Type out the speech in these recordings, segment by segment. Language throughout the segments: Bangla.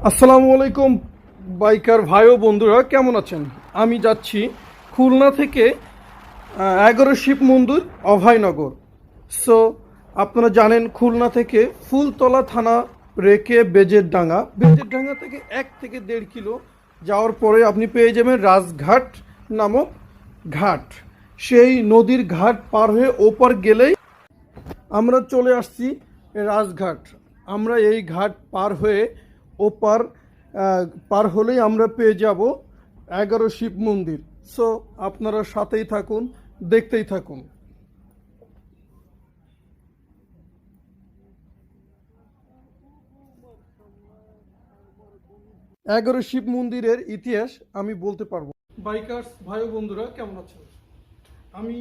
আসসালামু আলাইকুম বাইকার ভাই ও বন্ধুরা, কেমন আছেন? আমি যাচ্ছি খুলনা থেকে 11 শিব মন্দির অভয়নগর। সো আপনারা জানেন খুলনা থেকে ফুলতলা থানা রেখে বেজের ডাঙ্গা থেকে 1 থেকে 1.5 কিলো যাওয়ার পরে আপনি পেয়ে যাবেন রাজঘাট নামক ঘাট। সেই নদীর ঘাট পার হয়ে ওপার গেলেই আমরা চলে আসছি রাজঘাট। আমরা এই ঘাট পার হয়ে ওপার পার হলেই আমরা পেয়ে যাব 11 শিব মন্দির। সো আপনারা সাথেই থাকুন, দেখতেই থাকুন। 11 শিব মন্দিরের ইতিহাস আমি বলতে পারবো। বাইকার্স ভাই ও বন্ধুরা, কেমন আছেন? আমি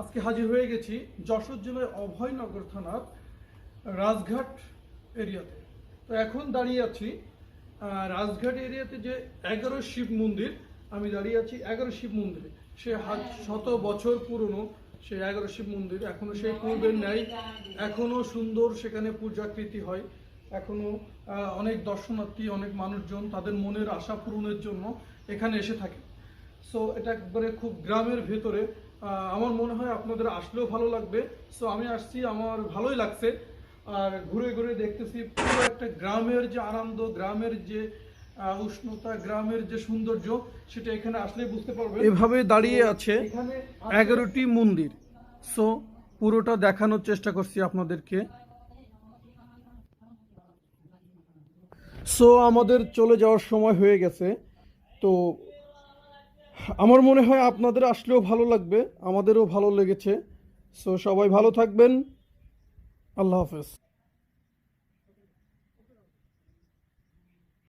আজকে হাজির হয়ে গেছি যশোর জেলার অভয়নগর থানার রাজঘাট এরিয়াতে। তো এখন দাঁড়িয়ে আছি রাজঘাট এরিয়াতে যে 11 শিব মন্দির, আমি দাঁড়িয়ে আছি 11 শিব মন্দিরে। সে শত বছর পুরনো সেই 11 শিব মন্দির এখনো সেই পূর্বের ন্যায় এখনো সুন্দর, সেখানে পূজাকৃতি হয়। এখনো অনেক দর্শনার্থী, অনেক মানুষজন তাদের মনের আশা পূরণের জন্য এখানে এসে থাকে। সো এটা একবারে খুব গ্রামের ভেতরে। আমার মনে হয় আপনাদের আসলেও ভালো লাগবে। সো আমি আসছি, আমার ভালোই লাগছে। আর ঘুরে ঘুরে দেখতেছি পুরো একটা গ্রামের যে আনন্দ, গ্রামের যে উষ্ণতা, গ্রামের যে সৌন্দর্য, সেটা এখানে আসলেই বুঝতে পারবেন। এভাবে দাঁড়িয়ে আছে 11টি মন্দির। সো পুরোটা দেখানোর চেষ্টা করছি আপনাদেরকে। সো আমাদের চলে যাওয়ার সময় হয়ে গেছে। তো আমার মনে হয় আপনাদের আসলেও ভালো লাগবে, আমাদেরও ভালো লেগেছে। সো সবাই ভালো থাকবেন। আল্লাহ হাফেজ।